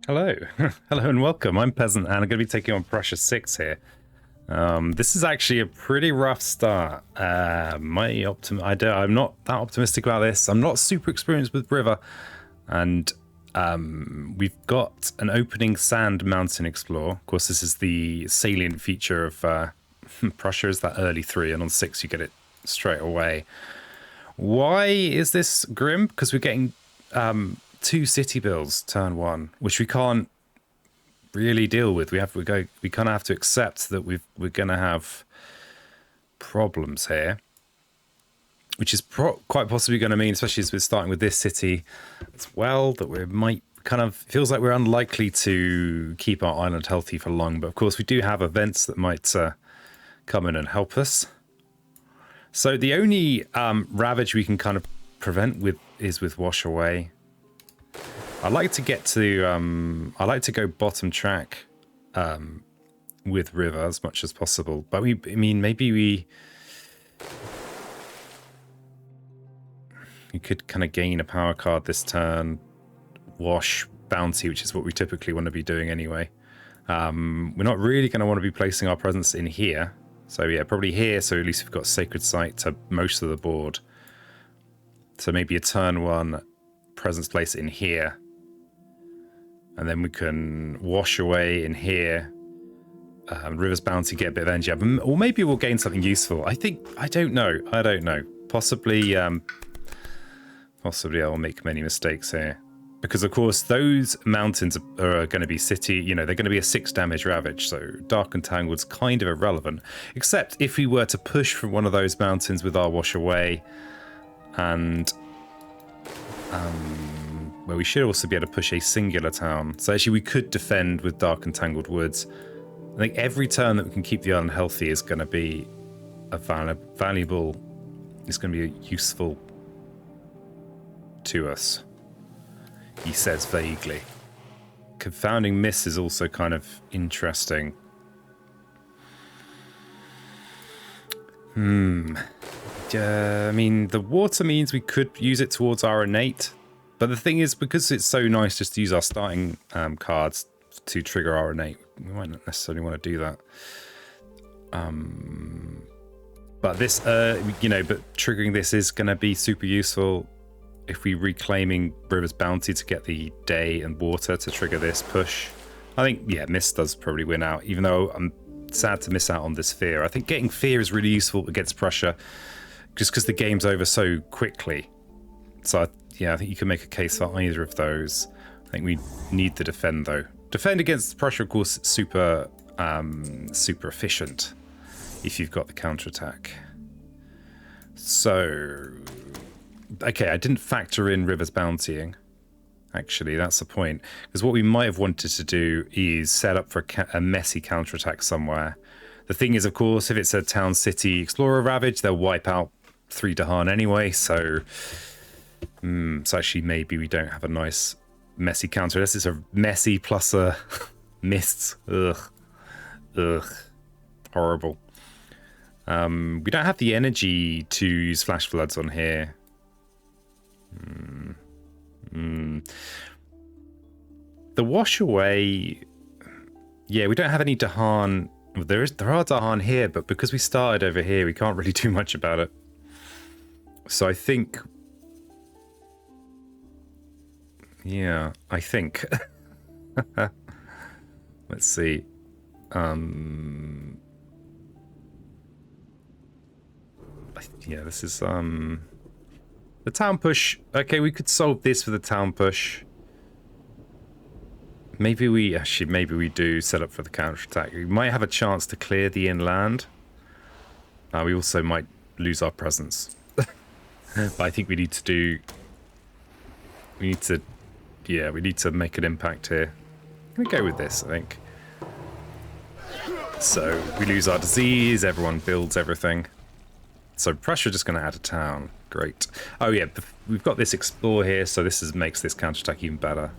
Hello. Hello and welcome. I'm Peasant and I'm going to be taking on Prussia 6 here. This is actually a pretty rough start. I'm not that optimistic about this. I'm not super experienced with River. And we've got an opening sand mountain explore. Of course, this is the salient feature of Prussia is that early 3, and on 6 you get it straight away. Why is this grim? Because we're getting 2 city builds turn 1, which we can't really deal with. We kind of have to accept that we're going to have problems here, which is quite possibly going to mean, especially as we're starting with this city as well, that we might feels like we're unlikely to keep our island healthy for long. But of course, we do have events that might come in and help us. So the only ravage we can kind of prevent is with wash away. I like to get to I like to go bottom track with River as much as possible, but maybe we could kind of gain a power card this turn, wash bounty, which is what we typically want to be doing anyway. We're not really going to want to be placing our presence in here, so yeah, probably here. So at least we've got sacred site to most of the board. So maybe a turn 1 presence place in here. And then we can wash away in here. River's Bounty, get a bit of energy up. Or maybe we'll gain something useful. I don't know. Possibly I'll make many mistakes here. Because, of course, those mountains are going to be city, they're going to be a 6 damage ravage. So Dark and Tangled's kind of irrelevant. Except if we were to push from one of those mountains with our wash away. And where we should also be able to push a singular town. So actually we could defend with Dark and Tangled Woods. I think every turn that we can keep the island healthy is going to be a valuable, it's going to be useful to us, he says vaguely. Confounding Miss is also kind of interesting. The water means we could use it towards our innate. But the thing is, because it's so nice just to use our starting cards to trigger our innate, we might not necessarily want to do that. But this, but triggering this is going to be super useful if we reclaiming River's Bounty to get the day and water to trigger this push. I think, yeah, Mist does probably win out, even though I'm sad to miss out on this Fear. I think getting Fear is really useful against Prussia, just because the game's over so quickly. So yeah, I think you can make a case for either of those. I think we need to defend, though. Defend against Prussia, of course, super efficient if you've got the counterattack. So, okay, I didn't factor in River's Bountying. Actually, that's the point. Because what we might have wanted to do is set up for a messy counterattack somewhere. The thing is, of course, if it's a town city explorer ravage, they'll wipe out 3 Dahan anyway, so... so actually maybe we don't have a nice messy counter. This is a messy plus a mists. Ugh. Horrible. We don't have the energy to use flash floods on here. The wash away. Yeah, we don't have any Dahan. Well, there are Dahan here, but because we started over here, we can't really do much about it. So I think. Yeah, I think. Let's see. Yeah, this is the town push. Okay, we could solve this with a town push. Maybe we do set up for the counterattack. We might have a chance to clear the inland. We also might lose our presence. But I think we need to make an impact here. I'm gonna go with this, I think. So we lose our disease, everyone builds everything. So Prussia just gonna add a town. Great. Oh yeah, we've got this explore here, so makes this counterattack even better.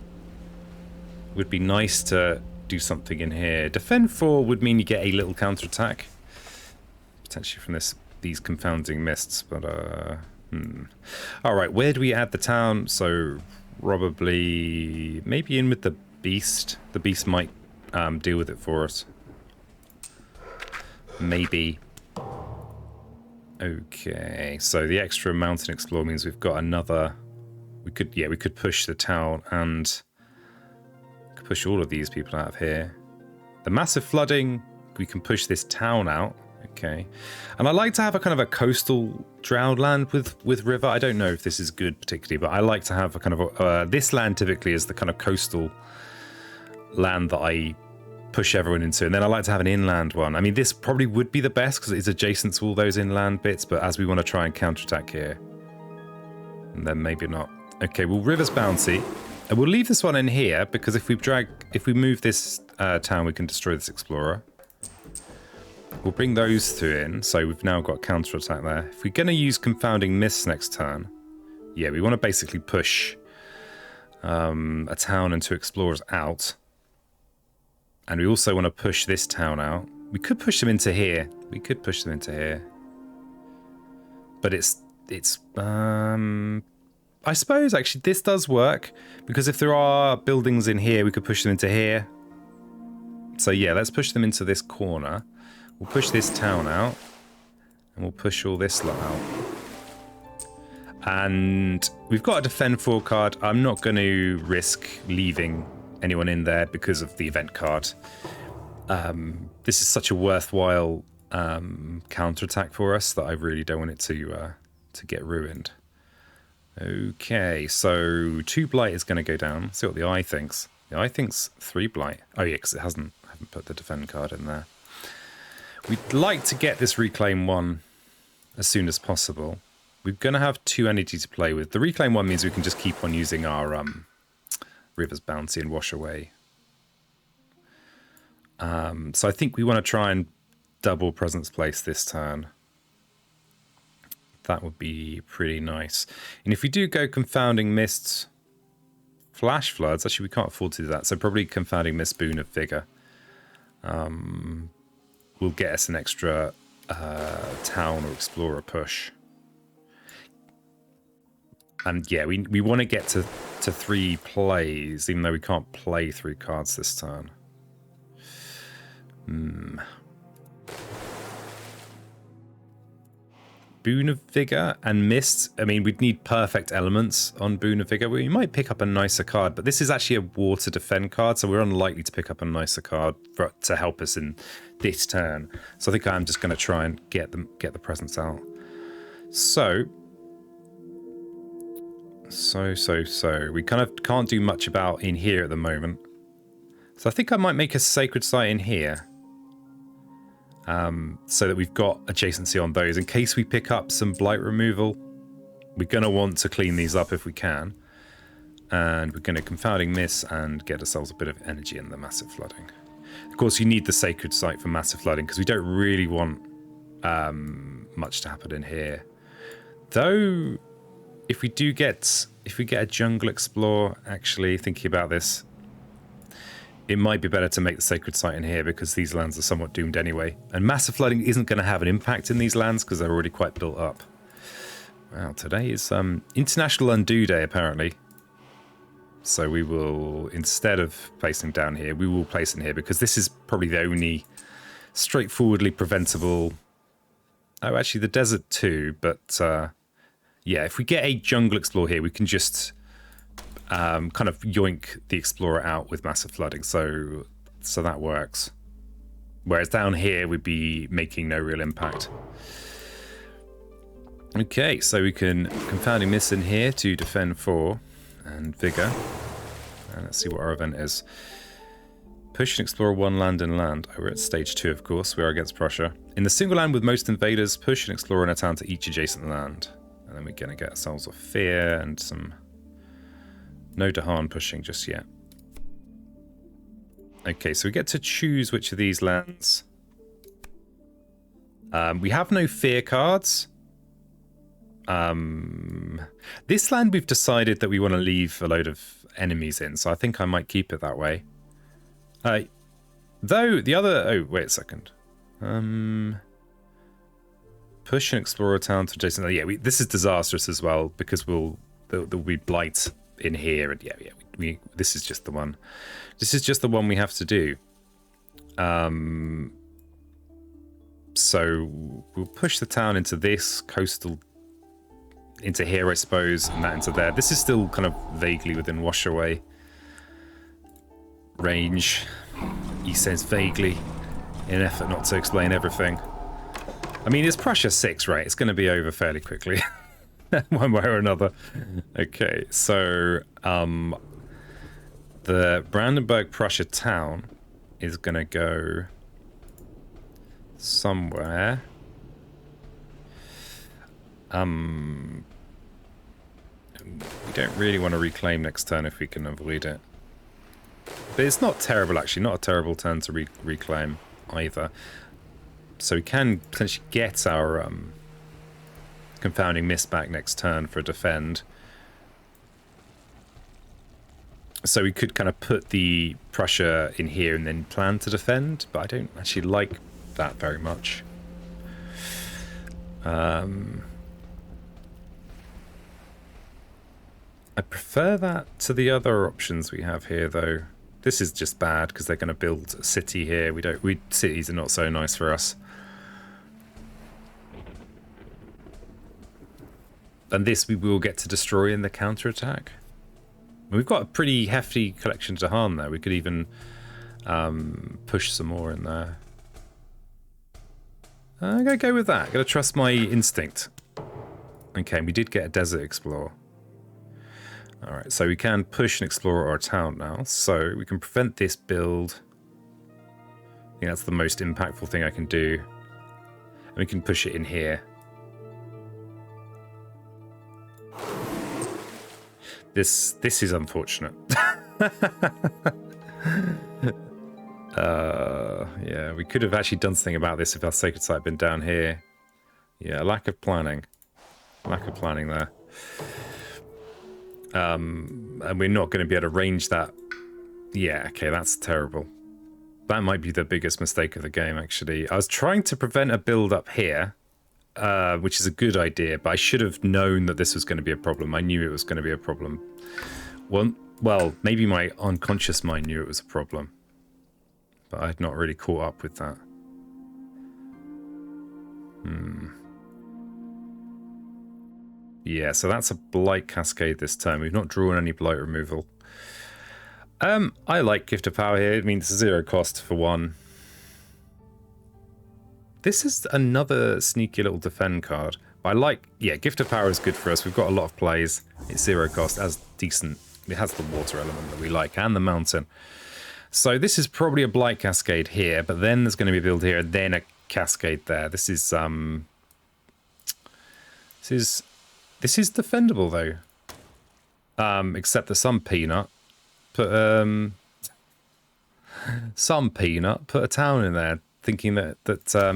Would be nice to do something in here. Defend 4 would mean you get a little counterattack. Potentially from these confounding mists, but Alright, where do we add the town? So probably maybe in with the beast. The beast might deal with it for us. Maybe. Okay, so the extra mountain explore means we've got another... we could push the town and push all of these people out of here. The massive flooding, we can push this town out. Okay, and I like to have a kind of a coastal drowned land with river. I don't know if this is good particularly, but I like to have a kind of this land typically is the kind of coastal land that I push everyone into, and then I like to have an inland one. I mean, this probably would be the best because it's adjacent to all those inland bits, but as we want to try and counterattack here, and then maybe not. Okay, well, river's bouncy, and we'll leave this one in here because if we move this town, we can destroy this explorer. We'll bring those two in, so we've now got counterattack there. If we're going to use confounding mists next turn, yeah, we want to basically push a town and two explorers out. And we also want to push this town out. We could push them into here. But I suppose actually this does work because if there are buildings in here, we could push them into here. So yeah, let's push them into this corner. We'll push this town out and we'll push all this lot out. And we've got a defend 4 card. I'm not going to risk leaving anyone in there because of the event card. This is such a worthwhile counterattack for us that I really don't want it to get ruined. Okay, so 2 Blight is going to go down. Let's see what the eye thinks. The eye thinks 3 Blight. Oh yeah, because I haven't put the defend card in there. We'd like to get this reclaim 1 as soon as possible. We're going to have 2 energy to play with. The reclaim 1 means we can just keep on using our river's bouncy and wash away. So I think we want to try and double presence place this turn. That would be pretty nice. And if we do go confounding mists, flash floods, actually we can't afford to do that. So probably confounding mist, boon of vigor. Will get us an extra town or explorer push. And yeah, we want to get to 3 plays, even though we can't play 3 cards this turn. Boon of Vigor and Mist. I mean, we'd need perfect elements on Boon of Vigor. We might pick up a nicer card, but this is actually a water defend card, so we're unlikely to pick up a nicer card to help us in this turn. So I think I'm just going to try and get the presence out. So we kind of can't do much about in here at the moment. So I think I might make a sacred site in here. So that we've got adjacency on those. In case we pick up some blight removal, we're going to want to clean these up if we can. And we're going to confounding miss and get ourselves a bit of energy in the massive flooding. Of course, you need the sacred site for massive flooding because we don't really want much to happen in here. Though, if we get a jungle explore, actually thinking about this, it might be better to make the sacred site in here because these lands are somewhat doomed anyway. And massive flooding isn't going to have an impact in these lands because they're already quite built up. Wow, today is International Undo Day, apparently. So we will, instead of placing down here, we will place in here because this is probably the only straightforwardly preventable... Oh, actually, the desert too, but yeah, if we get a jungle explore here, we can just... kind of yoink the explorer out with massive flooding, so that works. Whereas down here we'd be making no real impact. Okay, so we can confounding miss in here to defend 4 and vigor. And let's see what our event is. Push and explore 1 land and land. Oh, we're at stage 2, of course. We are against Prussia. In the single land with most invaders, push and explore in a town to each adjacent land. And then we're going to get ourselves a fear and some... No Dahan pushing just yet. Okay, so we get to choose which of these lands. We have no fear cards. This land we've decided that we want to leave a load of enemies in, so I think I might keep it that way. Though the other... Oh, wait a second. Push and explore a town to adjacent... Yeah, this is disastrous as well, because there'll be blight in here, and yeah, we this is just the one. This is just the one we have to do. So we'll push the town into this coastal, into here, I suppose, and that into there. This is still kind of vaguely within washaway range. He says vaguely, in an effort not to explain everything. I mean, it's Prussia 6, right? It's going to be over fairly quickly, one way or another. Okay, so the Brandenburg Prussia town is going to go somewhere. We don't really want to reclaim next turn if we can avoid it. But it's not terrible, actually. Not a terrible turn to reclaim either. So we can potentially get our confounding mist back next turn for a defend. So we could kind of put the Prussia in here and then plan to defend, but I don't actually like that very much. I prefer that to the other options we have here, though. This is just bad because they're going to build a city here. Cities are not so nice for us. And this we will get to destroy in the counterattack. We've got a pretty hefty collection to harm there. We could even push some more in there. I'm going to go with that. I'm going to trust my instinct. Okay, we did get a desert explorer. Alright, so we can push and explore our town now. So we can prevent this build. I think that's the most impactful thing I can do. And we can push it in here. This is unfortunate. Yeah, we could have actually done something about this if our sacred site had been down here. Yeah, lack of planning. Lack of planning there. And we're not going to be able to range that. Yeah, okay, that's terrible. That might be the biggest mistake of the game, actually. I was trying to prevent a build up here, which is a good idea, but I should have known that this was going to be a problem. I knew it was going to be a problem. Well, maybe my unconscious mind knew it was a problem, but I had not really caught up with that. Yeah, so that's a Blight cascade this turn. We've not drawn any Blight removal. I like Gift of Power here. It means 0 cost for 1. This is another sneaky little defend card. I like, yeah, Gift of Power is good for us. We've got a lot of plays. It's 0 cost, as decent. It has the water element that we like, and the mountain. So this is probably a Blight cascade here, but then there's going to be a build here, and then a cascade there. This is defendable though. Except that some peanut put a town in there, thinking that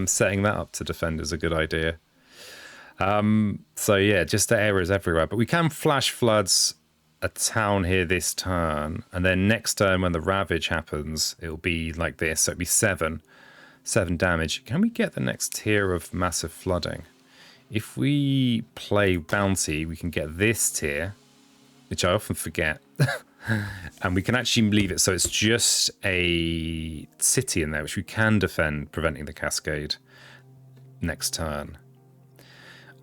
setting that up to defend is a good idea. So yeah, just the errors everywhere. But we can flash floods a town here this turn, and then next turn when the ravage happens, it'll be like this. So it'll be 7 damage. Can we get the next tier of massive flooding? If we play bounty, we can get this tier, which I often forget. And we can actually leave it so it's just a city in there, which we can defend, preventing the cascade next turn.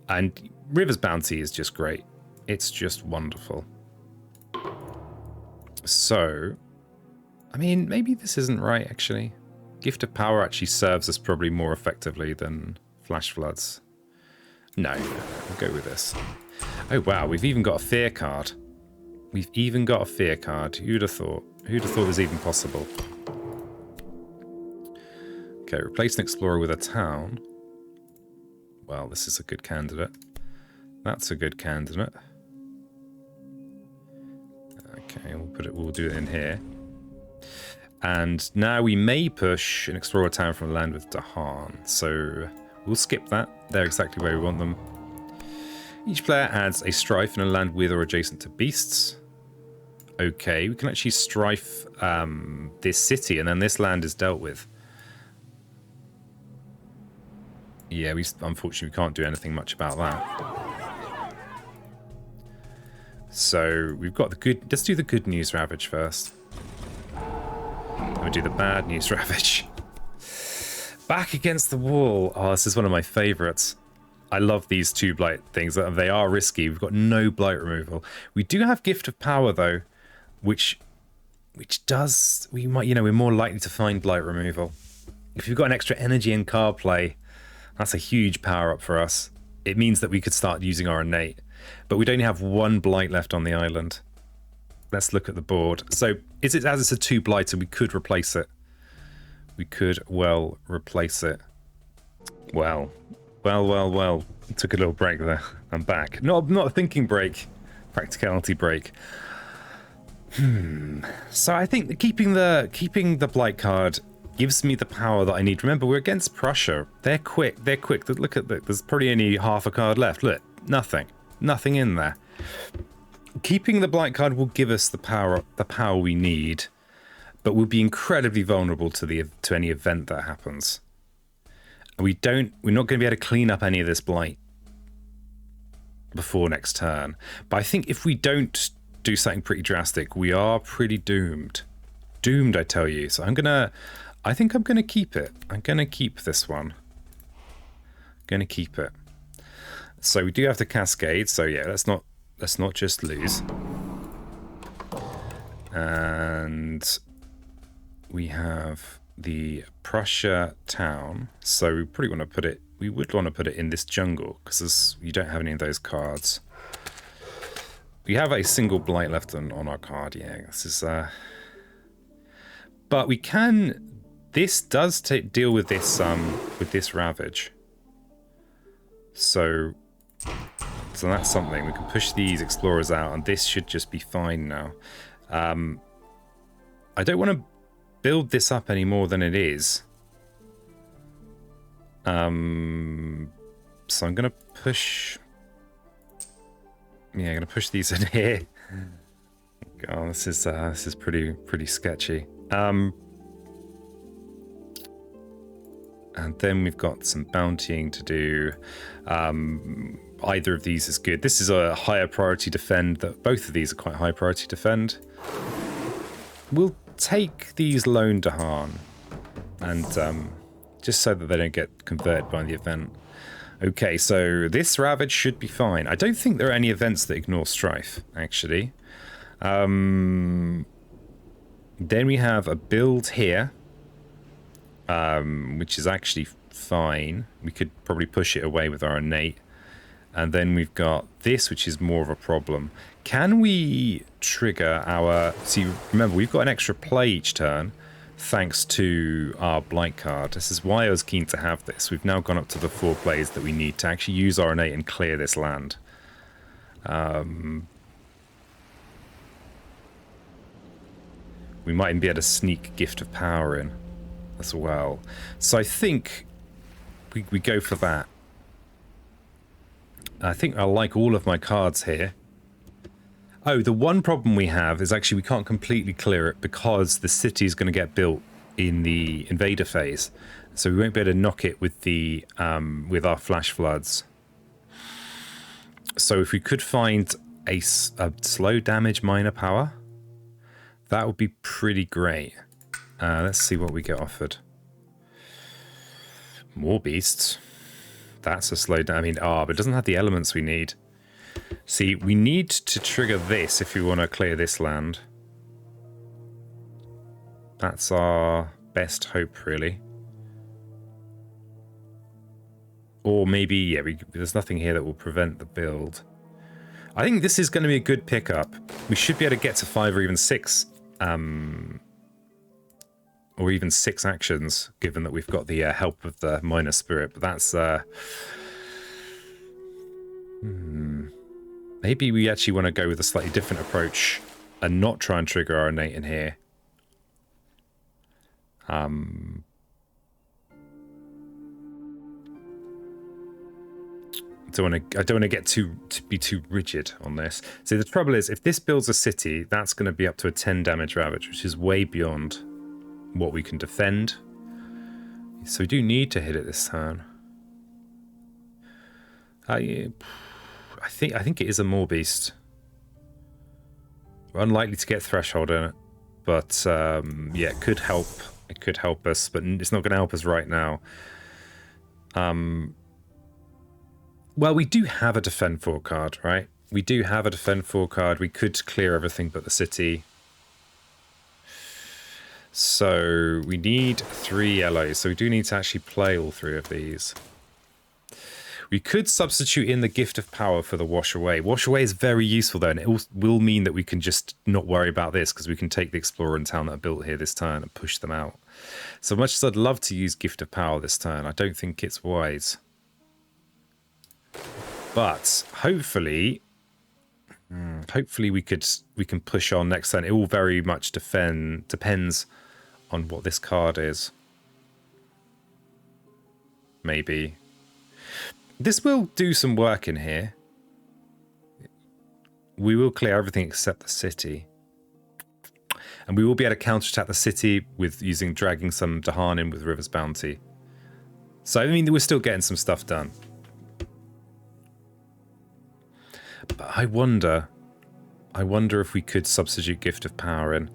And River's Bounty is just great. It's just wonderful. So, I mean, maybe this isn't right, actually. Gift of Power actually serves us probably more effectively than Flash Floods. No, we'll go with this. Oh, wow, we've even got a fear card. We've even got a fear card. Who'd have thought? Who'd have thought it was even possible? Okay, replace an explorer with a town. Well, this is a good candidate. That's a good candidate. Okay, we'll do it in here. And now we may push an explorer town from land with Dahan. So we'll skip that. They're exactly where we want them. Each player adds a strife in a land with or adjacent to beasts. Okay, we can actually strife this city, and then this land is dealt with. Yeah, unfortunately we can't do anything much about that. So we've got the good... Let's do the good news ravage first. Then we do the bad news ravage. Back against the wall. Oh, this is one of my favourites. I love these 2 blight things. They are risky. We've got no blight removal. We do have Gift of Power though, which does, we might, you know, we're more likely to find blight removal. If you've got an extra energy and card play, that's a huge power up for us. It means that we could start using our innate, but we'd only have 1 blight left on the island. Let's look at the board. So is it, as it's a 2 blighter, we could replace it. We could well replace it. Well. Took a little break there. I'm back. Not a thinking break. Practicality break. So I think keeping the blight card gives me the power that I need. Remember, we're against Prussia. They're quick. Look at that. There's probably only half a card left. Look, nothing in there. Keeping the blight card will give us the power we need, but we'll be incredibly vulnerable to any event that happens. We're not going to be able to clean up any of this blight before next turn. But I think if we don't do something pretty drastic, we are pretty doomed. Doomed, I tell you. So I think I'm gonna keep it. I'm gonna keep this one. Gonna keep it. So we do have to cascade. So yeah, let's not just lose. And we have the Prussia town. So we probably want to put it. We would want to put it in this jungle because you don't have any of those cards. We have a single blight left on our card. Yeah, this is. But we can. This does deal with this ravage. So that's something. We can push these explorers out, and this should just be fine now. I don't want to build this up any more than it is. So I'm gonna push. Yeah, I'm gonna push these in here. Oh, this is pretty sketchy. And then we've got some bountying to do. Either of these is good. This is a higher priority defend. Both of these are quite high priority defend. We'll take these loan to Han, and just so that they don't get converted by the event. Okay, so this ravage should be fine. I don't think there are any events that ignore strife, actually. Then we have a build here, which is actually fine. We could probably push it away with our innate. And then we've got this, which is more of a problem. Can we trigger our... See, remember, we've got an extra play each turn, thanks to our Blight card. This is why I was keen to have this. We've now gone up to the 4 plays that we need to actually use our innate and clear this land. We might even be able to sneak Gift of Power in as well. So I think we go for that. I think I like all of my cards here. Oh, the one problem we have is actually we can't completely clear it because the city is going to get built in the invader phase. So we won't be able to knock it with the with our flash floods. So if we could find a slow damage minor power, that would be pretty great. Let's see what we get offered. More beasts. That's a slow down. I mean, but it doesn't have the elements we need. See, we need to trigger this if we want to clear this land. That's our best hope, really. Or maybe, yeah, there's nothing here that will prevent the build. I think this is going to be a good pickup. We should be able to get to 5 or even 6. Or even 6 actions, given that we've got the help of the minor spirit. But that's... Maybe we actually want to go with a slightly different approach and not try and trigger our innate in here. I don't want to get to be too rigid on this. See, the trouble is, if this builds a city, that's going to be up to a 10 damage ravage, which is way beyond what we can defend. So we do need to hit it this turn. I think it is a more beast. We're unlikely to get threshold in it, but yeah, it could help. It could help us, but it's not going to help us right now. Well, we do have a defend 4 card, right? We do have a defend 4 card. We could clear everything but the city. So we need 3 yellows. So we do need to actually play all 3 of these. We could substitute in the Gift of Power for the Wash Away. Wash Away is very useful though, and it will mean that we can just not worry about this because we can take the Explorer and Town that are built here this turn and push them out. So much as I'd love to use Gift of Power this turn, I don't think it's wise. But hopefully we can push on next turn. It all very much depends on what this card is. Maybe. This will do some work in here. We will clear everything except the city. And we will be able to counterattack the city with dragging some Dahan in with River's Bounty. So, I mean, we're still getting some stuff done. But I wonder if we could substitute Gift of Power in.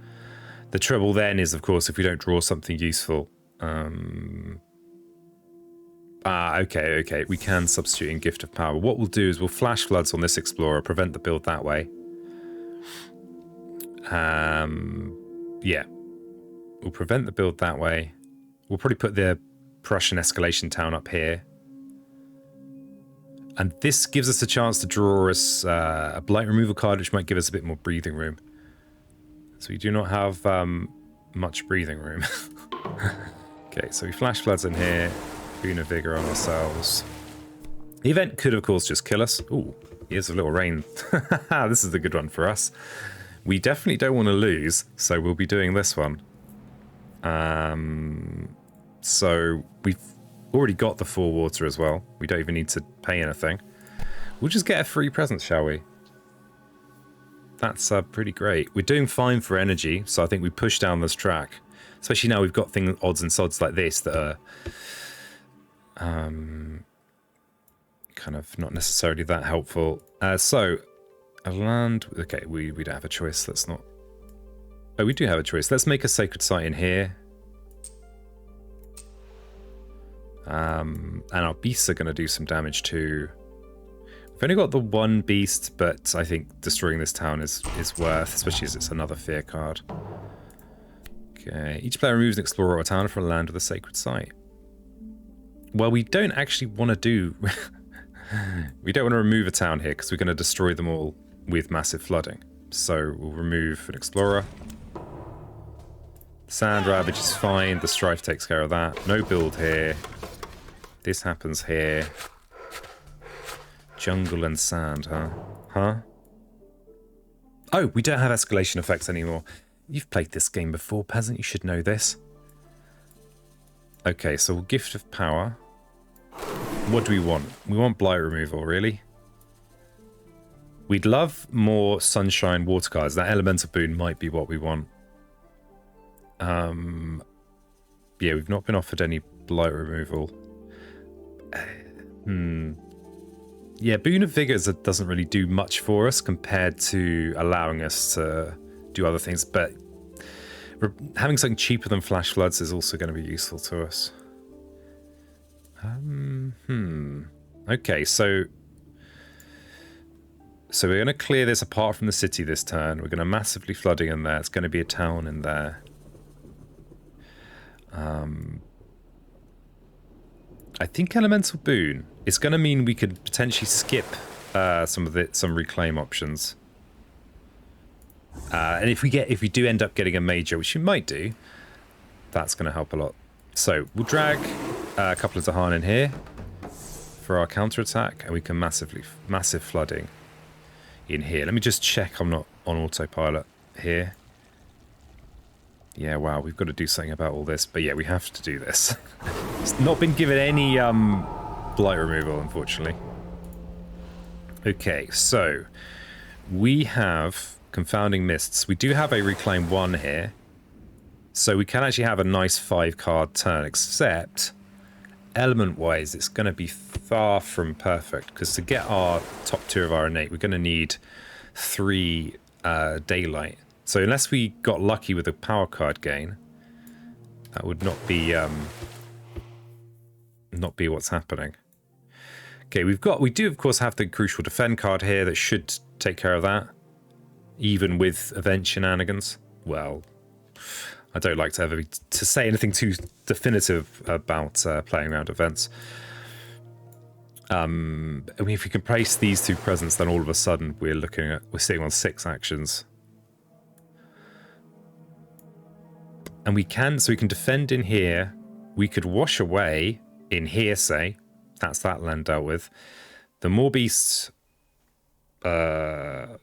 The trouble then is, of course, if we don't draw something useful. Okay. We can substitute in Gift of Power. What we'll do is we'll Flash Floods on this Explorer, prevent the build that way. Yeah. We'll prevent the build that way. We'll probably put the Prussian Escalation Town up here. And this gives us a chance to draw us a Blight removal card, which might give us a bit more breathing room. So we do not have much breathing room. Okay, so we Flash Floods in here. Boon of Vigor on ourselves. The event could, of course, just kill us. Ooh, here's a little rain. This is the good one for us. We definitely don't want to lose, so we'll be doing this one. So we've already got the 4 water as well. We don't even need to pay anything. We'll just get a free present, shall we? That's pretty great. We're doing fine for energy, so I think we push down this track. Especially now we've got things, odds and sods like this that are kind of not necessarily that helpful. So a land. Okay, we don't have a choice. Let's not. Oh, we do have a choice. Let's make a sacred site in here. And our beasts are going to do some damage too. We've only got the 1 beast, but I think destroying this town is worth, especially as it's another fear card. Okay, each player removes an explorer or a town from a land with a sacred site. Well, we don't actually want to do... we don't want to remove a town here because we're going to destroy them all with massive flooding. So we'll remove an explorer. Sand Ravage is fine. The Strife takes care of that. No build here. This happens here. Jungle and sand, huh? Huh? Oh, we don't have escalation effects anymore. You've played this game before, Peasant. You should know this. Okay, so we'll Gift of Power. What do we want? We want Blight removal, really? We'd love more Sunshine water cards. That Elemental Boon might be what we want. Yeah, we've not been offered any Blight removal. Yeah, Boon of Vigor doesn't really do much for us compared to allowing us to do other things, but having something cheaper than Flash Floods is also going to be useful to us. Okay, so we're going to clear this apart from the city this turn. We're going to massively flooding in there. It's going to be a town in there. I think Elemental Boon is going to mean we could potentially skip some reclaim options. And if we do end up getting a major, which we might do, that's going to help a lot. So we'll drag a couple of Dahan in here for our counterattack, and we can massive flooding in here. Let me just check I'm not on autopilot here. Yeah, wow, we've got to do something about all this, but yeah, we have to do this. It's not been given any blight removal, unfortunately. Okay, so we have Confounding Mists. We do have a Reclaim 1 here, so we can actually have a nice 5-card turn, except element-wise, it's going to be far from perfect, because to get our top 2 of our innate, we're going to need 3 daylight. So unless we got lucky with a power card gain, that would not be what's happening. Okay, we do of course have the crucial defend card here that should take care of that, even with event shenanigans. Well, I don't like to say anything too definitive about playing around events. I mean, if we can place these two presents, then all of a sudden we're sitting on 6 actions. And we can defend in here. We could wash away in here, say. That's that land dealt with. The more beasts. Can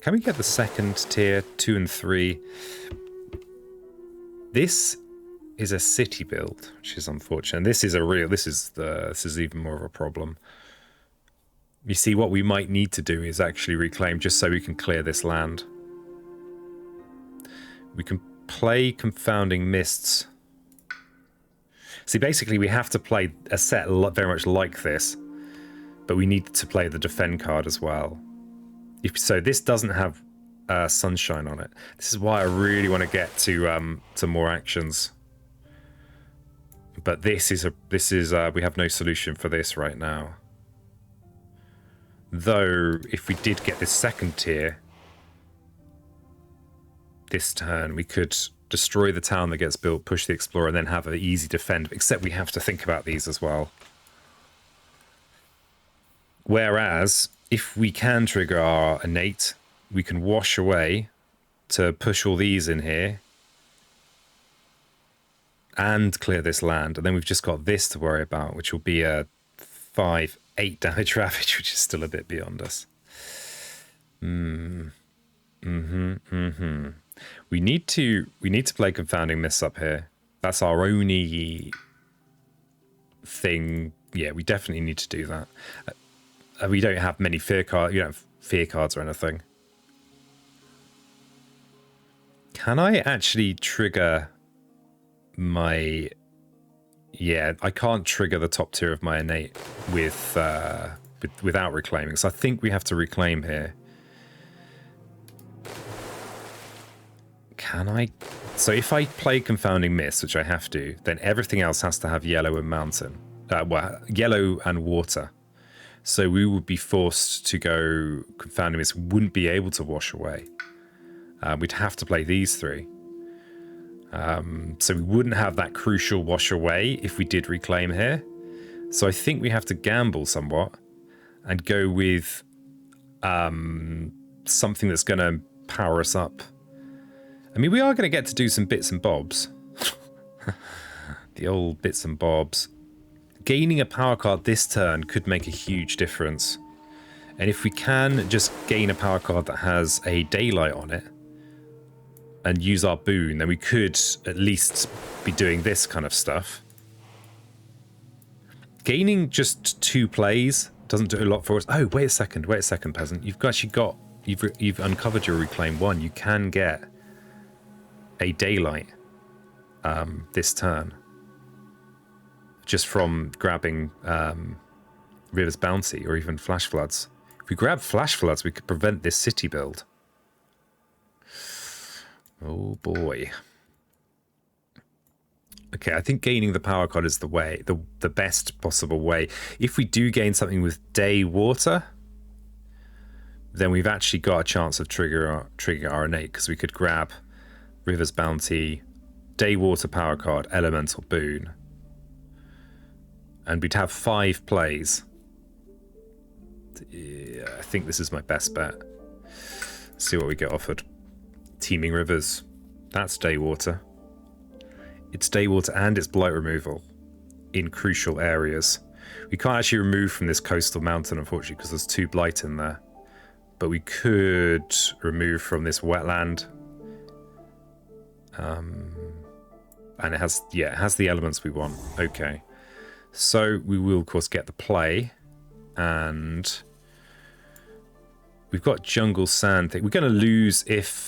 we get the second tier, 2 and 3? This is a city build, which is unfortunate. And this is even more of a problem. You see, what we might need to do is actually reclaim just so we can clear this land. We can play Confounding Mists. See, basically we have to play a set very much like this, but we need to play the defend card as well. So this doesn't have sunshine on it. This is why I really want to get to more actions. But this is we have no solution for this right now. Though if we did get this second tier this turn, we could destroy the town that gets built, push the explorer, and then have an easy defend. Except we have to think about these as well. Whereas if we can trigger our innate, we can wash away to push all these in here and clear this land, and then we've just got this to worry about, which will be a 5-8 damage ravage, which is still a bit beyond us. We need to play Confounding Mists up here. That's our only thing. Yeah, we definitely need to do that. We don't have many fear cards. You don't have fear cards or anything. Can I actually trigger my... Yeah, I can't trigger the top tier of my innate without reclaiming. So I think we have to reclaim here. Can I... So if I play Confounding Mist, which I have to, then everything else has to have yellow and mountain. Well, yellow and water. So we would be forced to go Confounding Mist. Wouldn't be able to wash away. We'd have to play these 3. So we wouldn't have that crucial wash away if we did reclaim here. So I think we have to gamble somewhat and go with something that's going to power us up. I mean, we are going to get to do some bits and bobs. The old bits and bobs. Gaining a power card this turn could make a huge difference. And if we can just gain a power card that has a daylight on it and use our boon, then we could at least be doing this kind of stuff. Gaining just 2 plays doesn't do a lot for us. Oh, wait a second, peasant. You've uncovered your reclaim 1. You can get a daylight this turn just from grabbing River's Bounty or even Flash Floods. If we grab Flash Floods, we could prevent this city build. Oh boy. Okay, I think gaining the power card is the way, the best possible way. If we do gain something with day water, then we've actually got a chance of triggering our innate, because we could grab River's Bounty, day water power card, elemental boon, and we'd have 5 plays. Yeah, I think this is my best bet. Let's see what we get offered. Teeming Rivers. That's day water. It's day water and it's blight removal in crucial areas. We can't actually remove from this coastal mountain, unfortunately, because there's 2 blight in there. But we could remove from this wetland. And it has the elements we want. Okay. So we will, of course, get the play. And we've got jungle sand thing. We're going to lose if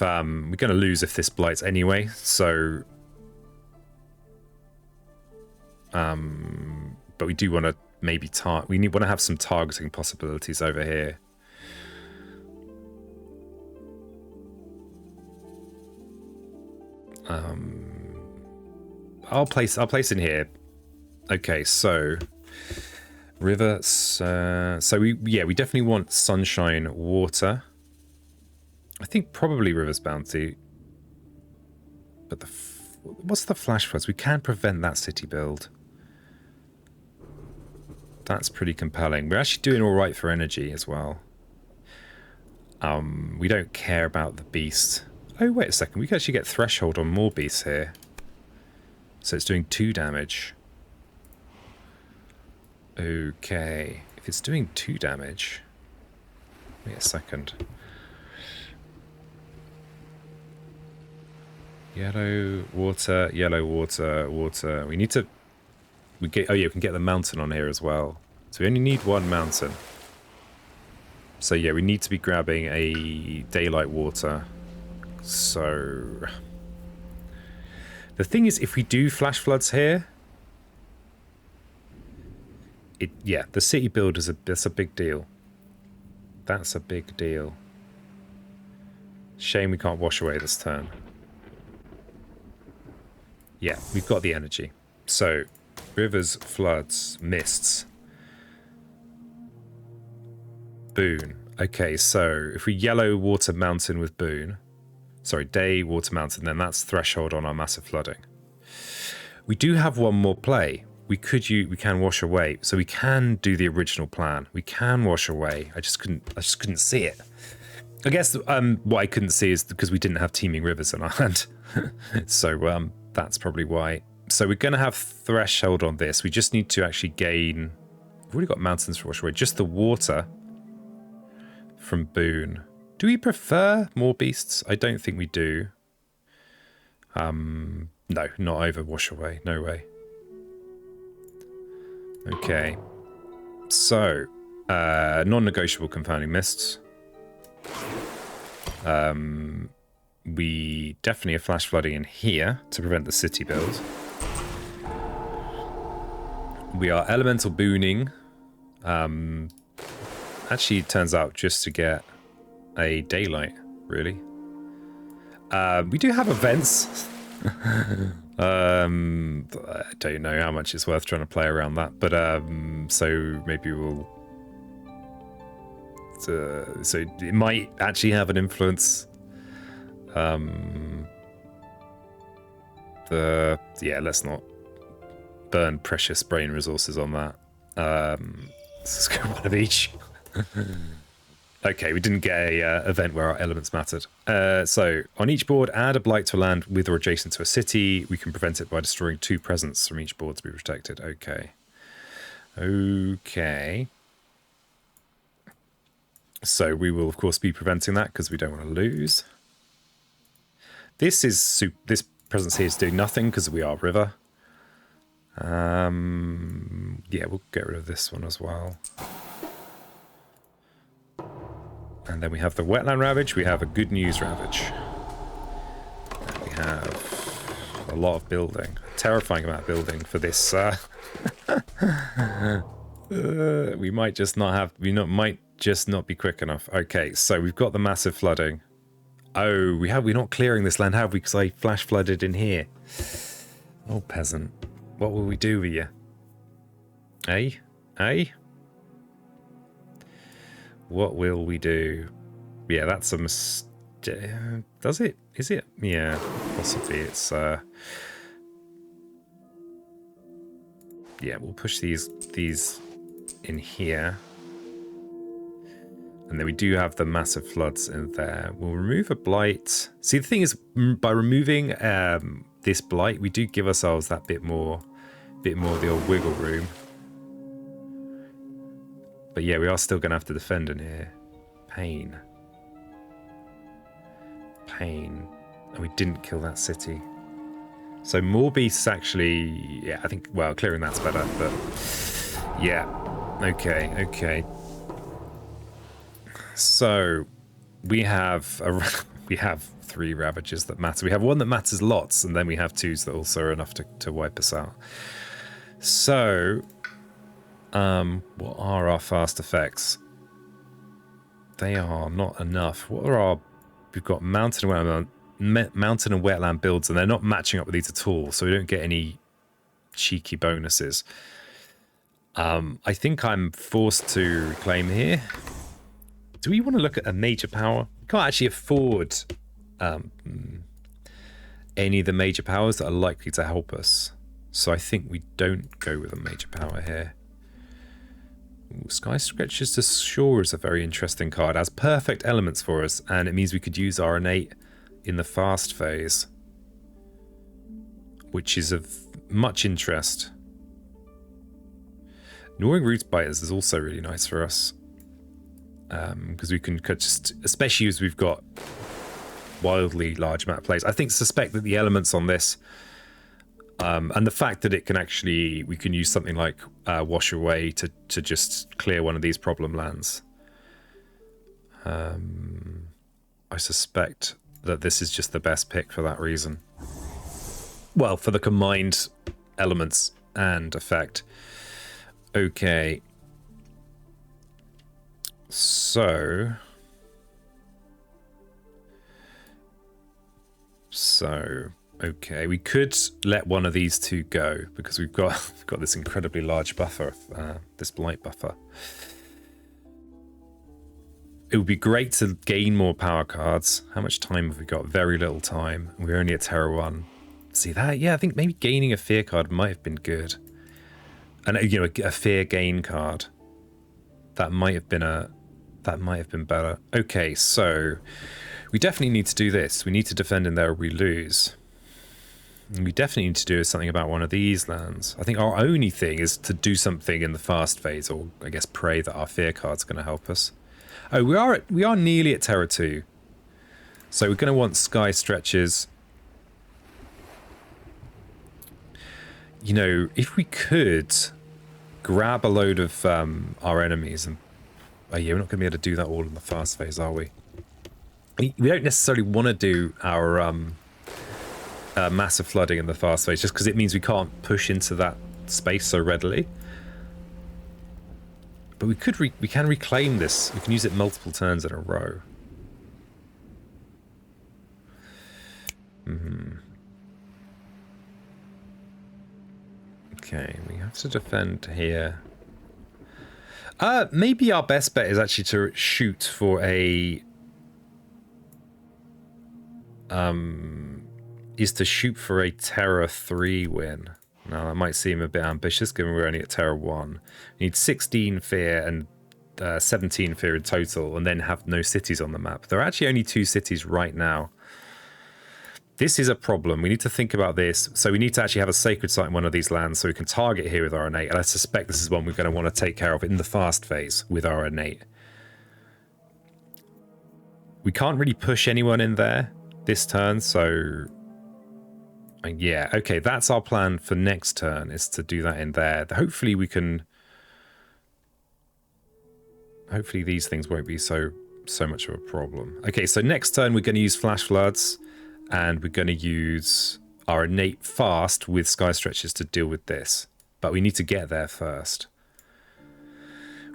this blights anyway. So, but we do want to maybe want to have some targeting possibilities over here. I'll place in here. Okay, so river. So we definitely want sunshine, water. I think probably River's Bounty. But what's the flash floods? We can prevent that city build. That's pretty compelling. We're actually doing all right for energy as well. We don't care about the beast. Oh, wait a second. We can actually get threshold on more beasts here. So it's doing 2 damage. Okay. If it's doing 2 damage... Wait a second. Yellow, water, water. We need to... we can get the mountain on here as well. So we only need 1 mountain. So yeah, we need to be grabbing a daylight water. So... the thing is, if we do flash floods here... the city build is that's a big deal. That's a big deal. Shame we can't wash away this turn. Yeah, we've got the energy. So, rivers, floods, mists. Boon. Okay, so if we yellow water mountain with boon, sorry, day water mountain, then that's threshold on our massive flooding. We do have one more play. We can wash away, so we can do the original plan. We can wash away. I just couldn't see it. I guess what I couldn't see is because we didn't have teeming rivers in our hand. So that's probably why. So we're going to have threshold on this. We just need to actually gain... we've already got mountains for wash away. Just the water from boon. Do we prefer more beasts? I don't think we do. No, not over wash away. No way. Okay. So, non-negotiable confounding mists. We definitely have flash flooding in here to prevent the city build. We are elemental booning. Actually, it turns out just to get a daylight, really. We do have events. I don't know how much it's worth trying to play around that, but so maybe we'll... so it might actually have an influence. Let's not burn precious brain resources on that. Let's go one of each. Okay, we didn't get a event where our elements mattered. So, on each board, add a blight to a land with or adjacent to a city. We can prevent it by destroying 2 presents from each board to be protected. Okay. Okay. So, we will, of course, be preventing that because we don't want to lose. This presence here is doing nothing because we are river. Yeah, we'll get rid of this one as well. And then we have the wetland ravage. We have a good news ravage. And we have a lot of building. A terrifying amount of building for this. We might just not have. Might just not be quick enough. Okay, so we've got the massive flooding. Oh, we're not clearing this land, have we? Because I flash flooded in here. Oh, peasant. What will we do with you? Eh? Eh? What will we do? Yeah, that's a mistake. Does it? Is it? Yeah, possibly. It's yeah, we'll push these in here. And then we do have the massive floods in there. We'll remove a blight. See, the thing is, by removing this blight, we do give ourselves that bit more of the old wiggle room. But yeah, we are still going to have to defend in here. Pain. Pain. And we didn't kill that city. So more beasts actually... yeah, I think... well, clearing that's better, but... yeah. Okay, okay. So, we have... we have 3 ravages that matter. We have one that matters lots, and then we have 2s that also are enough to wipe us out. So... what are our fast effects? They are not enough. What are our... we've got mountain mountain and wetland builds, and they're not matching up with these at all, so we don't get any cheeky bonuses. I think I'm forced to reclaim here. Do we want to look at a major power? We can't actually afford any of the major powers that are likely to help us. So I think we don't go with a major power here. Ooh, Sky Stretches to Shore is a very interesting card. It has perfect elements for us, and it means we could use our innate in the fast phase, which is of much interest. Gnawing Root Biters is also really nice for us, because we can just, especially as we've got wildly large map plays. I suspect that the elements on this, and the fact that it can actually, we can use something like Wash Away to just clear one of these problem lands. I suspect that this is just the best pick for that reason. Well, for the combined elements and effect. Okay. So, okay, we could let one of these two go because we've got this incredibly large buffer, this Blight buffer. It would be great to gain more power cards. How much time have we got? Very little time. We're only at Terra 1. See that? Yeah, I think maybe gaining a fear card might have been good. And you know, a fear gain card. That might have been better. Okay, so we definitely need to do this. We need to defend in there or we lose. And we definitely need to do something about one of these lands. I think our only thing is to do something in the fast phase, or I guess pray that our fear card's going to help us. Oh, we are nearly at Terra 2. So we're going to want Sky Stretches. You know, if we could grab a load of our enemies and... Oh yeah, we're not going to be able to do that all in the fast phase, are we? We don't necessarily want to do our massive flooding in the fast phase, just because it means we can't push into that space so readily. But we can reclaim this. We can use it multiple turns in a row. Okay, we have to defend here. Maybe our best bet is actually to shoot for a... Terra 3 win. Now, that might seem a bit ambitious, given we're only at Terra 1. We need 16 fear and 17 fear in total, and then have no cities on the map. There are actually only 2 cities right now. This is a problem. We need to think about this. So we need to actually have a sacred site in one of these lands so we can target here with our innate. And I suspect this is one we're going to want to take care of in the fast phase with our innate. We can't really push anyone in there this turn, so... Yeah, okay, that's our plan for next turn, is to do that in there. Hopefully we can... Hopefully these things won't be so much of a problem. Okay, so next turn we're going to use Flash Floods, and we're going to use our innate fast with Sky Stretches to deal with this. But we need to get there first.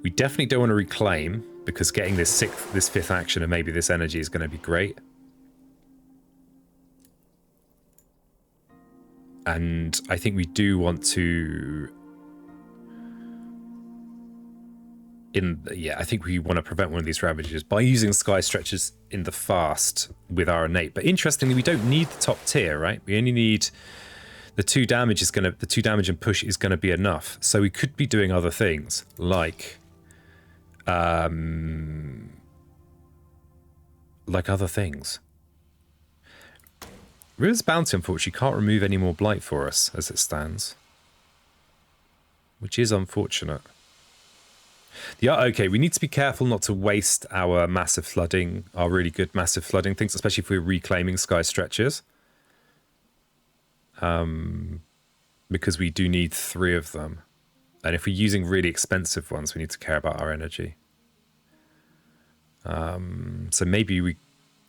We definitely don't want to reclaim, because getting this 5th action and maybe this energy is going to be great. And I think we do want to... I think we want to prevent one of these ravages by using Sky Stretches in the fast with our innate. But interestingly, we don't need the top tier, right? We only need the 2 damage and push is gonna be enough. So we could be doing other things like other things. River's Bounty, unfortunately, can't remove any more Blight for us as it stands, which is unfortunate. Yeah, okay, we need to be careful not to waste our massive flooding, our really good massive flooding things, especially if we're reclaiming Sky Stretches. Because we do need 3 of them. And if we're using really expensive ones, we need to care about our energy. So maybe we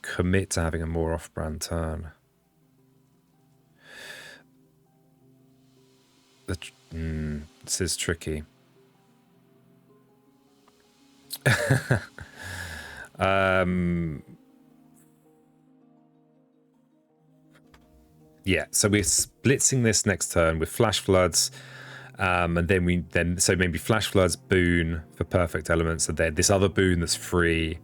commit to having a more off-brand turn. This is tricky. Yeah, so we're blitzing this next turn with flash floods, and then so maybe flash floods, boon for perfect elements, and then this other boon that's free,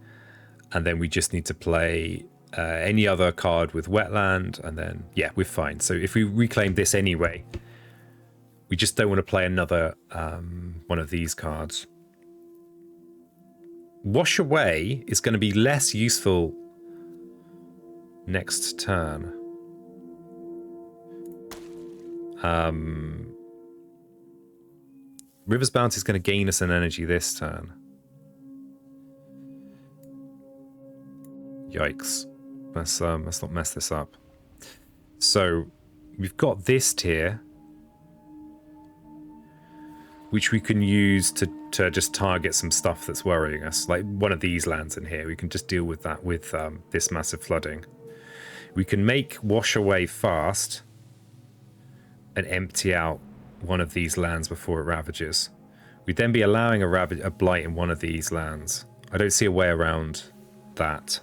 and then we just need to play any other card with wetland, and then yeah, we're fine. So if we reclaim this anyway, we just don't want to play another one of these cards. Wash Away is going to be less useful next turn. River's Bounty is going to gain us an energy this turn. Yikes. Let's not mess this up. So we've got this tier, which we can use to just target some stuff that's worrying us. Like one of these lands in here, we can just deal with that with this massive flooding. We can make Wash Away fast and empty out one of these lands before it ravages. We'd then be allowing a blight in one of these lands. I don't see a way around that.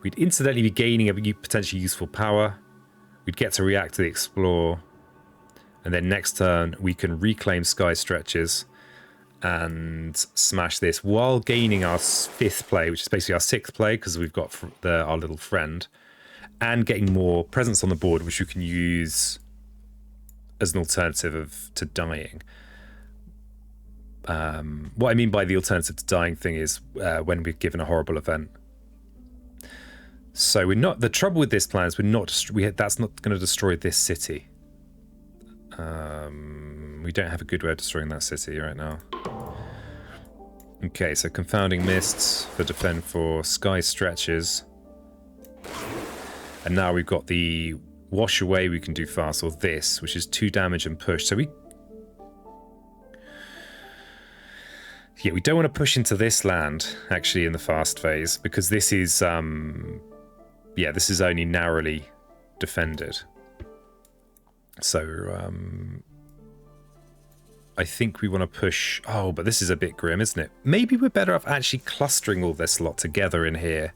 We'd incidentally be gaining a potentially useful power. We'd get to react to the Explore. And then next turn, we can reclaim Sky Stretches and smash this while gaining our 5th play, which is basically our 6th play because we've got our little friend, and getting more presence on the board, which we can use as an alternative to dying. What I mean by the alternative to dying thing is when we're given a horrible event. So we're not. The trouble with this plan is that's not going to destroy this city. We don't have a good way of destroying that city right now. Okay, so Confounding Mists for defend for Sky Stretches. And now we've got the Wash Away we can do fast, or this, which is 2 damage and push. So we don't want to push into this land, actually, in the fast phase, because this is, this is only narrowly defended. So, I think we want to push... Oh, but this is a bit grim, isn't it? Maybe we're better off actually clustering all this lot together in here.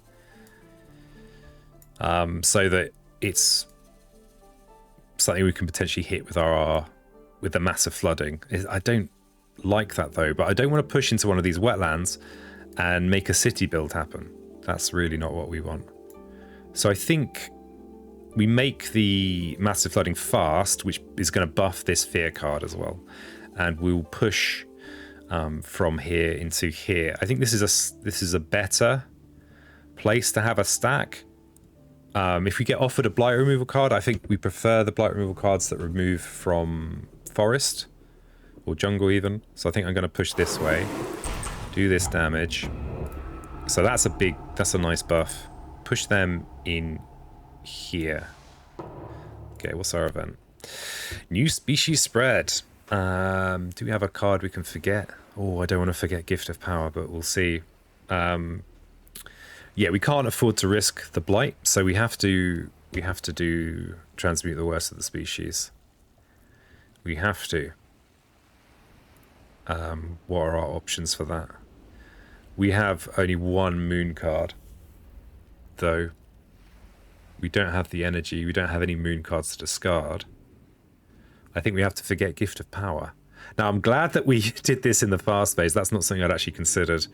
So that it's something we can potentially hit with with the massive flooding. I don't like that, though, but I don't want to push into one of these wetlands and make a city build happen. That's really not what we want. So I think we make the massive flooding fast, which is going to buff this fear card as well, and we'll push from here into here. I think this is a better place to have a stack. If we get offered a blight removal card, I think we prefer the blight removal cards that remove from forest or jungle even. So I think I'm going to push this way, do this damage. So that's a nice buff. Push them in here. Okay, what's our event? New species spread. Do we have a card we can forget? Oh, I don't want to forget Gift of Power, but we'll see. Yeah, we can't afford to risk the blight, so we have to do transmute the worst of the species. We have to. What are our options for that? We have only 1 moon card, though. We don't have the energy. We don't have any moon cards to discard. I think we have to forget Gift of Power. Now, I'm glad that we did this in the fast phase. That's not something I'd actually considered.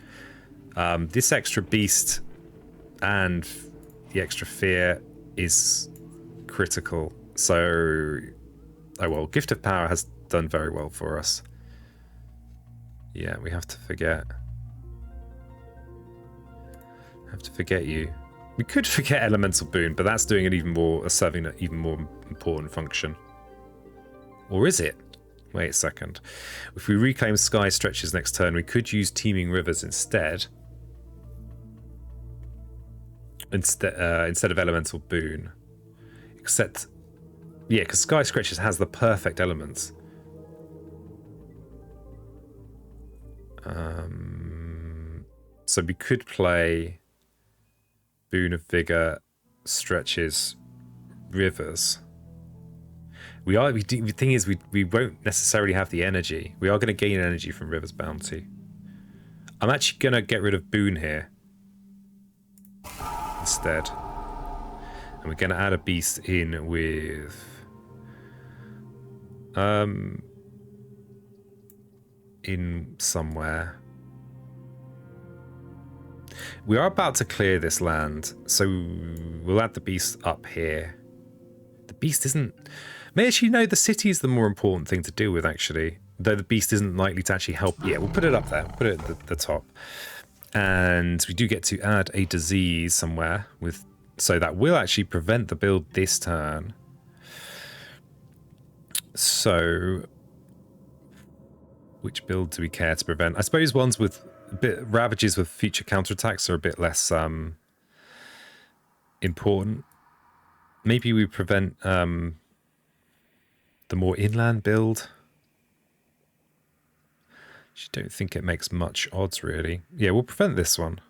This extra beast and the extra fear is critical. So, oh well, Gift of Power has done very well for us. Yeah, we have to forget. Have to forget you. We could forget Elemental Boon, but that's doing it even more, serving an even more important function. Or is it? Wait a second. If we reclaim Sky Stretches next turn, we could use Teeming Rivers instead. Instead of Elemental Boon. Except, yeah, because Sky Stretches has the perfect elements. So we could play Boon of Vigor, Stretches, Rivers. The thing is, we won't necessarily have the energy. We are going to gain energy from River's Bounty. I'm actually going to get rid of Boon here instead. we're going to add a beast in with... in somewhere. We are about to clear this land, so we'll add the beast up here. The beast isn't... May actually, no, the city is the more important thing to deal with, actually. Though the beast isn't likely to actually help. Yeah, we'll put it up there. Put it at the top. And we do get to add a disease somewhere with... So that will actually prevent the build this turn. So... Which build do we care to prevent? I suppose ones with a bit ravages with future counterattacks are a bit less important. Maybe we prevent the more inland build. I don't think it makes much odds, really. Yeah, we'll prevent this one.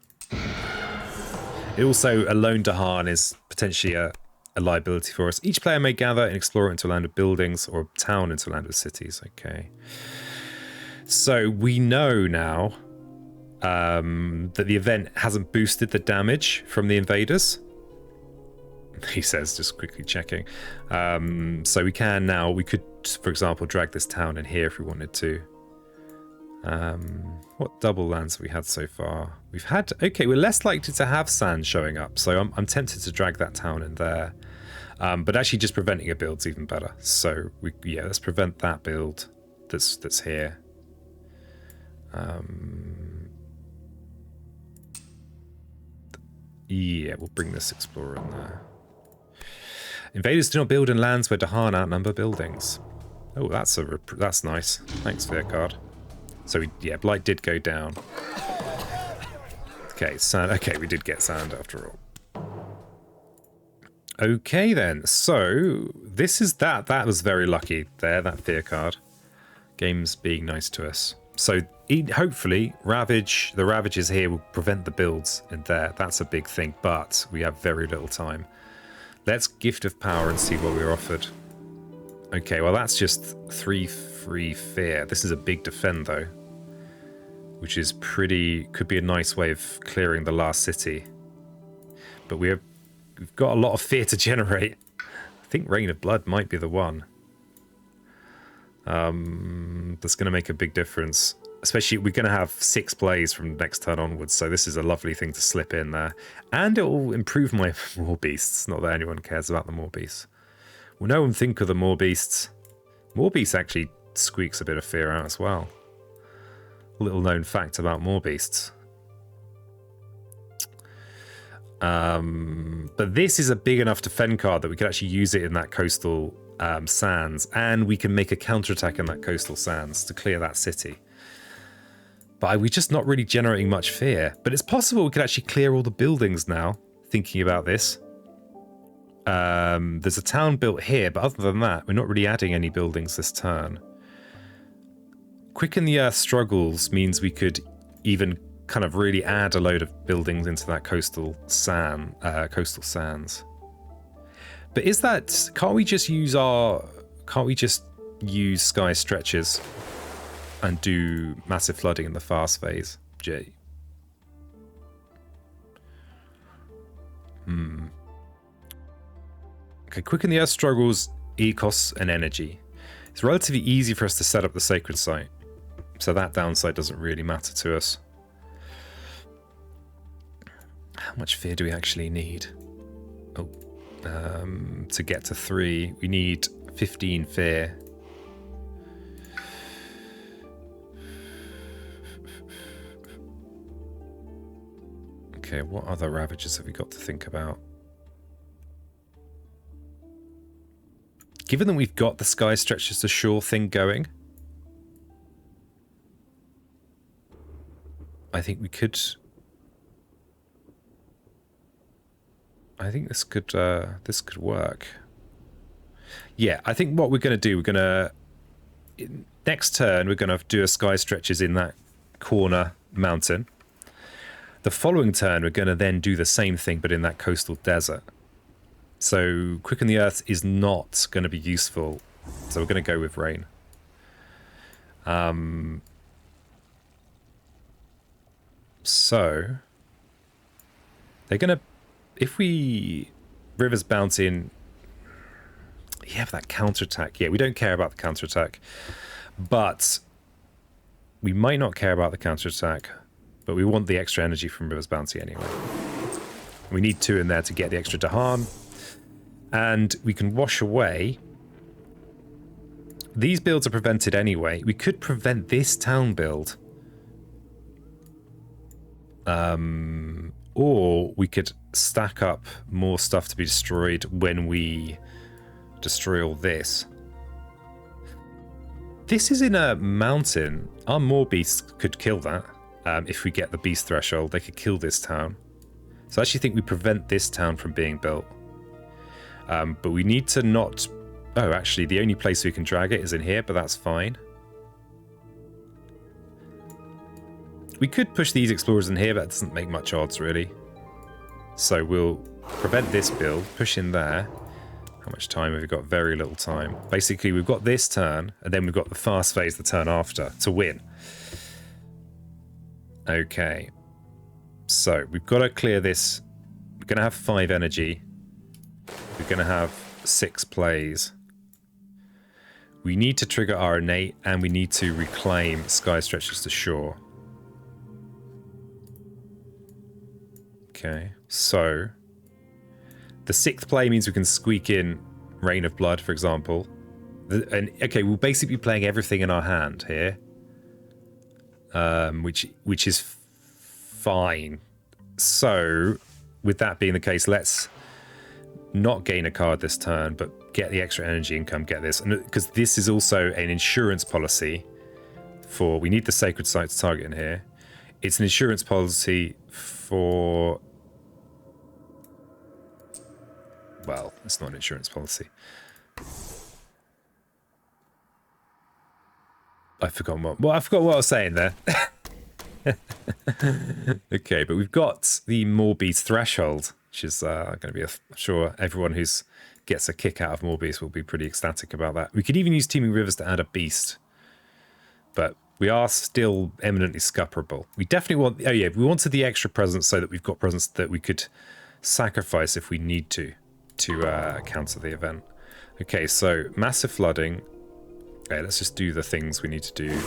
It also, a lone Dahan is potentially a liability for us. Each player may gather and explore into a land of buildings or a town into a land of cities. Okay. So we know now that the event hasn't boosted the damage from the invaders. He says, just quickly checking. So we can now, we could, for example, drag this town in here if we wanted to. What double lands have we had so far? We've had, okay, we're less likely to have sand showing up. So I'm tempted to drag that town in there. But actually just preventing a build's even better. So yeah, let's prevent that build that's here. Yeah, we'll bring this explorer in there. Invaders do not build in lands where Dahan outnumber buildings. Oh, that's nice. Thanks, Fear Card. So yeah, Blight did go down. Okay, sand. Okay, we did get sand after all. Okay then. So this is that. That was very lucky there. That Fear Card. Game's being nice to us. So hopefully, the ravages here will prevent the builds in there. That's a big thing, but we have very little time. Let's Gift of Power and see what we're offered. Okay, well that's just 3 free fear. This is a big defend though, which is could be a nice way of clearing the last city. But we've got a lot of fear to generate. I think Rain of Blood might be the one. That's going to make a big difference. Especially, we're going to have 6 plays from next turn onwards, so this is a lovely thing to slip in there. And it will improve my More Beasts. Not that anyone cares about the More Beasts. Well, no one think of the More Beasts. More Beasts actually squeaks a bit of fear out as well. Little known fact about More Beasts. But this is a big enough defend card that we could actually use it in that coastal sands, and we can make a counterattack in that coastal sands to clear that city. But we're just not really generating much fear. But it's possible we could actually clear all the buildings now, thinking about this. There's a town built here, but other than that, we're not really adding any buildings this turn. Quicken the Earth struggles means we could even kind of really add a load of buildings into that coastal sands. But is that, can't we just use sky stretches and do massive flooding in the fast phase? Okay, quicken the Earth struggles, e-costs and energy. It's relatively easy for us to set up the sacred site, so that downside doesn't really matter to us. How much fear do we actually need? Oh, to get to 3, we need 15 fear. Okay, what other ravages have we got to think about? Given that we've got the sky stretches to shore thing going, I think we could... I think this could work. Yeah, I think what we're going to do, next turn, we're going to do a sky stretches in that corner mountain. The following turn, we're going to then do the same thing, but in that coastal desert. So Quicken the Earth is not going to be useful. So we're going to go with Rain. So they're going to, if we Rivers bouncing. You have that counterattack. Yeah, we don't care about the counterattack. But we might not care about the counterattack, but we want the extra energy from Rivers Bounty anyway. We need 2 in there to get the extra Dahan. And we can wash away. These builds are prevented anyway. We could prevent this town build. Or we could stack up more stuff to be destroyed when we destroy all this. This is in a mountain. Our more beasts could kill that. If we get the beast threshold, they could kill this town. So I actually think we prevent this town from being built. But we need to not... Oh, actually, the only place we can drag it is in here, but that's fine. We could push these explorers in here, but that doesn't make much odds, really. So we'll prevent this build, push in there. How much time have we got? Very little time. Basically, we've got this turn, and then we've got the fast phase the turn after to win. Okay. So, we've got to clear this. We're going to have 5 energy. We're going to have 6 plays. We need to trigger our innate, and we need to reclaim Sky Stretches to Shore. Okay, so... The 6th play means we can squeak in Rain of Blood, for example. Okay, we'll basically be playing everything in our hand here. Which is fine. So, with that being the case, let's not gain a card this turn, but get the extra energy income, get this. Because this is also an insurance policy for... We need the Sacred Site to target in here. It's an insurance policy for... Well, it's not an insurance policy. I forgot what I was saying there. Okay, but we've got the Morbius threshold, which is going to be, I'm sure everyone who gets a kick out of Morbius will be pretty ecstatic about that. We could even use Teeming Rivers to add a beast, but we are still eminently scupperable. We definitely want... Oh yeah, we wanted the extra presence so that we've got presence that we could sacrifice if we need to counter the event. Okay, so massive flooding. Okay, let's just do the things we need to do.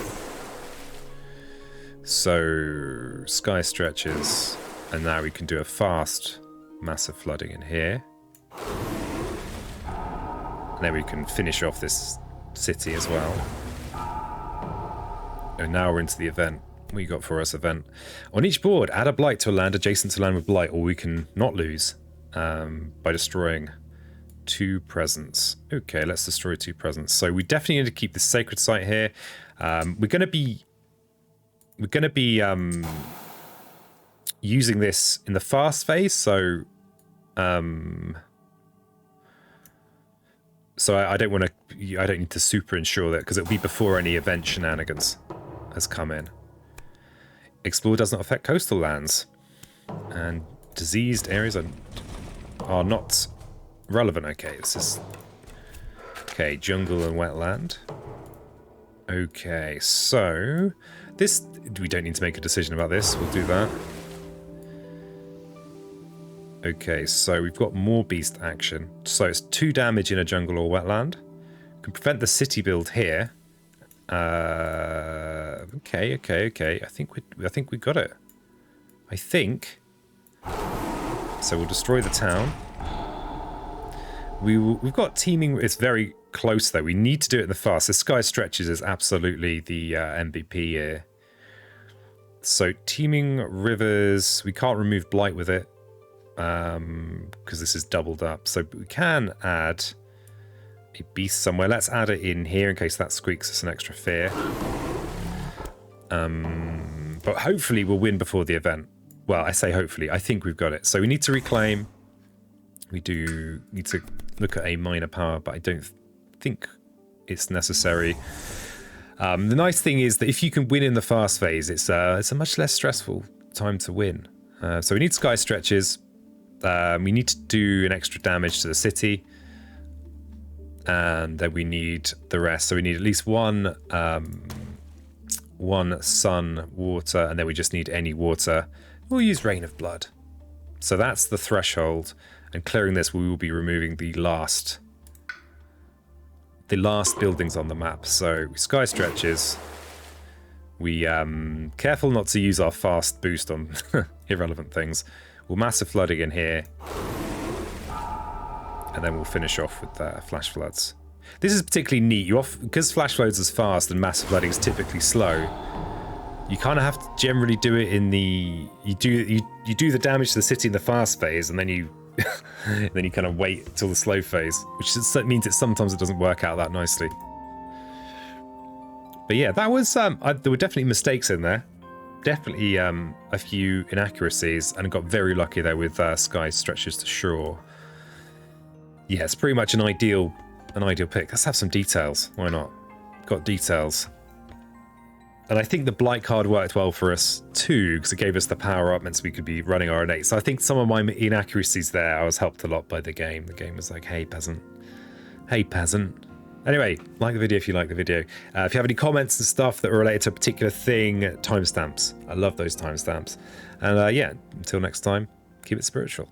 So, Sky Stretches, and now we can do a fast massive flooding in here. And then we can finish off this city as well. And now we're into the event. What you got for us, event? On each board, add a Blight to a land adjacent to land with Blight, or we can not lose by destroying 2 presents. Okay, let's destroy 2 presents. So we definitely need to keep the Sacred Site here. We're going to be using this in the fast phase, so I don't want to. I don't need to super ensure that because it'll be before any event shenanigans has come in. Explore does not affect coastal lands, and diseased areas are not relevant. Okay, this is okay. Jungle and wetland. Okay, so this we don't need to make a decision about this. We'll do that. Okay, so we've got more beast action. So it's 2 damage in a jungle or wetland. Can prevent the city build here. Okay. I think we got it. I think. So we'll destroy the town. We've got teeming. It's very close though. We need to do it in the fast. The Sky Stretches is absolutely the MVP here. So teeming rivers. We can't remove Blight with it. Because this is doubled up. So we can add a beast somewhere. Let's add it in here in case that squeaks us an extra fear. But hopefully we'll win before the event. Well, I say hopefully. I think we've got it. So we need to reclaim. We do need to look at a minor power, but I don't think it's necessary. The nice thing is that if you can win in the fast phase, it's a much less stressful time to win. So we need Sky Stretches. We need to do an extra damage to the city, and then we need the rest. So we need at least one sun, water, and then we just need any water. We'll use Rain of Blood. So that's the threshold, And clearing this, we will be removing the last buildings on the map. So sky stretches. We careful not to use our fast boost on irrelevant things. We'll massive flooding in here, and then we'll finish off with flash floods. This is particularly neat. Because flash floods is fast and massive flooding is typically slow. You kind of have to generally do it in the you do the damage to the city in the fast phase, and then you then you kind of wait till the slow phase, which means sometimes it doesn't work out that nicely. But yeah, that was there were definitely mistakes in there, definitely a few inaccuracies, and I got very lucky there with sky stretches to shore. Yeah, it's pretty much an ideal pick. Let's have some details. Why not? Got details. And I think the Blight card worked well for us too, because it gave us the power up, meant so we could be running our innate. So I think some of my inaccuracies there, I was helped a lot by the game. The game was like, hey, peasant. Hey, peasant. Anyway, like the video if you like the video. If you have any comments and stuff that are related to a particular thing, timestamps. I love those timestamps. And yeah, until next time, keep it spiritual.